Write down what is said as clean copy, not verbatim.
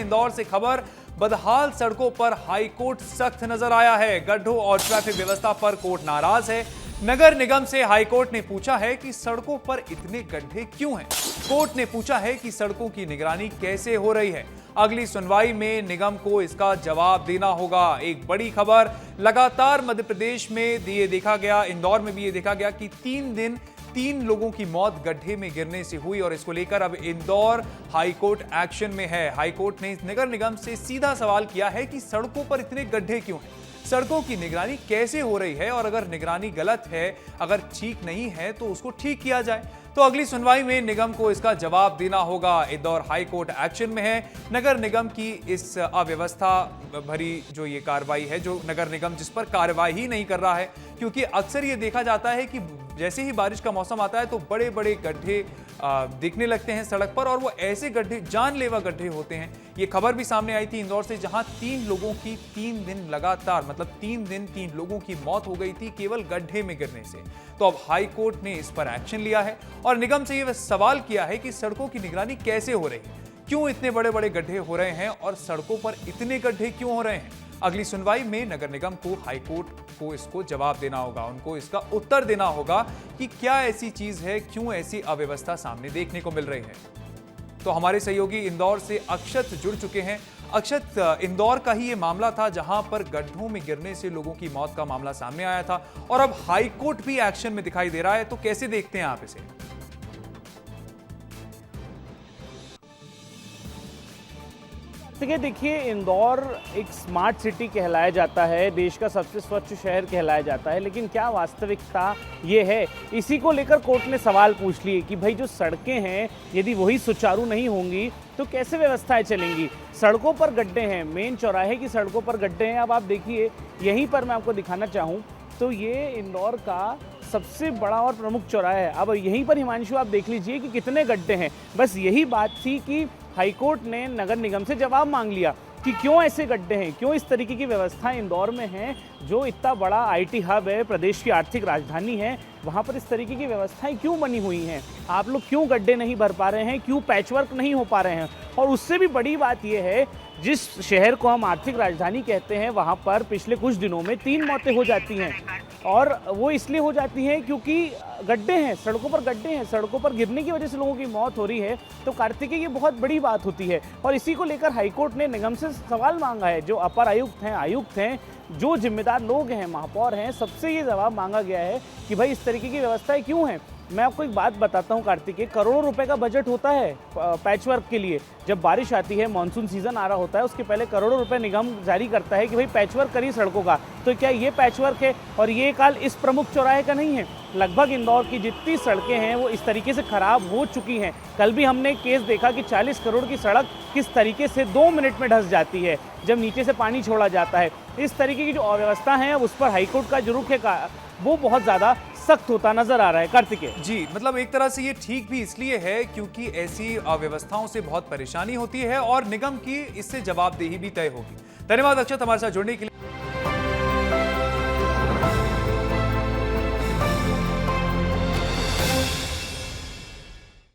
इंदौर से खबर, बदहाल सड़कों पर हाईकोर्ट सख्त नजर आया है। गड्ढों और ट्रैफिक व्यवस्था पर कोर्ट नाराज है। नगर निगम से हाईकोर्ट ने पूछा है कि सड़कों पर इतने गड्ढे क्यों हैं। कोर्ट ने पूछा है कि सड़कों की निगरानी कैसे हो रही है। अगली सुनवाई में निगम को इसका जवाब देना होगा। एक बड़ी खबर, लगातार मध्य प्रदेश में ये देखा गया, इंदौर में भी ये देखा गया कि 3 दिन 3 लोगों की मौत गड्ढे में गिरने से हुई और इसको लेकर अब इंदौर हाईकोर्ट एक्शन में है। हाईकोर्ट ने नगर निगम से सीधा सवाल किया है कि सड़कों पर इतने गड्ढे क्यों हैं, सड़कों की निगरानी कैसे हो रही है और अगर निगरानी गलत है, अगर ठीक नहीं है तो उसको ठीक किया जाए। तो अगली सुनवाई में निगम को इसका जवाब देना होगा। इंदौर हाईकोर्ट एक्शन में है। नगर निगम की इस अव्यवस्था भरी जो ये कार्रवाई है, जो नगर निगम जिस पर कार्रवाई ही नहीं कर रहा है, क्योंकि अक्सर ये देखा जाता है कि जैसे ही बारिश का मौसम आता है तो बड़े बड़े गड्ढे दिखने लगते हैं सड़क पर और वो ऐसे गड्ढे जानलेवा गड्ढे होते हैं। ये खबर भी सामने आई थी इंदौर से, जहां 3 लोगों की 3 दिन लगातार, मतलब 3 दिन 3 लोगों की मौत हो गई थी केवल गड्ढे में गिरने से। तो अब हाईकोर्ट ने इस पर एक्शन लिया है और निगम से यह सवाल किया है कि सड़कों की निगरानी कैसे हो रही है, क्यों इतने बड़े बड़े गड्ढे हो रहे हैं और सड़कों पर इतने गड्ढे क्यों हो रहे हैं। अगली सुनवाई में नगर निगम को हाईकोर्ट को इसको जवाब देना होगा, उनको इसका उत्तर देना होगा कि क्या ऐसी चीज है, क्यों ऐसी अव्यवस्था सामने देखने को मिल रही है। तो हमारे सहयोगी इंदौर से अक्षत जुड़ चुके हैं। अक्षत, इंदौर का ही ये मामला था जहां पर गड्ढों में गिरने से लोगों की मौत का मामला सामने आया था और अब हाईकोर्ट भी एक्शन में दिखाई दे रहा है, तो कैसे देखते हैं आप इसे? देखिए, इंदौर एक स्मार्ट सिटी कहलाया जाता है, देश का सबसे स्वच्छ शहर कहलाया जाता है, लेकिन क्या वास्तविकता ये है? इसी को लेकर कोर्ट ने सवाल पूछ लिए कि भाई जो सड़कें हैं, यदि वही सुचारू नहीं होंगी तो कैसे व्यवस्थाएं चलेंगी। सड़कों पर गड्ढे हैं, मेन चौराहे की सड़कों पर गड्ढे हैं। अब आप देखिए, यहीं पर मैं आपको दिखाना चाहूँ तो ये इंदौर का सबसे बड़ा और प्रमुख चौराहा है। अब यहीं पर हिमांशु आप देख लीजिए कि कितने गड्ढे हैं। बस यही बात थी कि हाईकोर्ट ने नगर निगम से जवाब मांग लिया कि क्यों ऐसे गड्ढे हैं, क्यों इस तरीके की व्यवस्था इंदौर में है, जो इतना बड़ा आईटी हब है, प्रदेश की आर्थिक राजधानी है, वहाँ पर इस तरीके की व्यवस्थाएं क्यों बनी हुई हैं। आप लोग क्यों गड्ढे नहीं भर पा रहे हैं, क्यों पैचवर्क नहीं हो पा रहे हैं। और उससे भी बड़ी बात यह है, जिस शहर को हम आर्थिक राजधानी कहते हैं, वहाँ पर पिछले कुछ दिनों में 3 मौतें हो जाती हैं और वो इसलिए हो जाती हैं क्योंकि गड्ढे हैं, सड़कों पर गड्ढे हैं, सड़कों पर गिरने की वजह से लोगों की मौत हो रही है। तो कार्तिकेय, ये बहुत बड़ी बात होती है और इसी को लेकर हाईकोर्ट ने निगम से सवाल मांगा है। जो अपर आयुक्त हैं, आयुक्त हैं, जो जिम्मेदार लोग हैं, महापौर हैं, सबसे ये जवाब मांगा गया है कि भाई इस तरीके की व्यवस्थाएं क्यों हैं। मैं आपको एक बात बताता हूँ कार्तिकेय, करोड़ों रुपए का बजट होता है पैचवर्क के लिए। जब बारिश आती है, मानसून सीजन आ रहा होता है, उसके पहले करोड़ों रुपए निगम जारी करता है कि भाई पैचवर्क करिए सड़कों का। तो क्या ये पैचवर्क है? और ये काल इस प्रमुख चौराहे का नहीं है। लगभग इंदौर की जितनी सड़कें हैं वो इस तरीके से खराब हो चुकी हैं। कल भी हमने केस देखा कि 40 करोड़ की सड़क किस तरीके से 2 मिनट में धंस जाती है जब नीचे से पानी छोड़ा जाता है। इस तरीके की जो अव्यवस्था है, उस पर हाईकोर्ट का जो रुख है वो बहुत ज़्यादा सख्त होता नजर आ रहा है। कार्तिकेय जी, मतलब एक तरह से ये ठीक भी इसलिए है क्योंकि ऐसी अव्यवस्थाओं से बहुत परेशानी होती है और निगम की इससे जवाबदेही भी तय होगी। धन्यवाद अक्षत, हमारे साथ जुड़ने के लिए।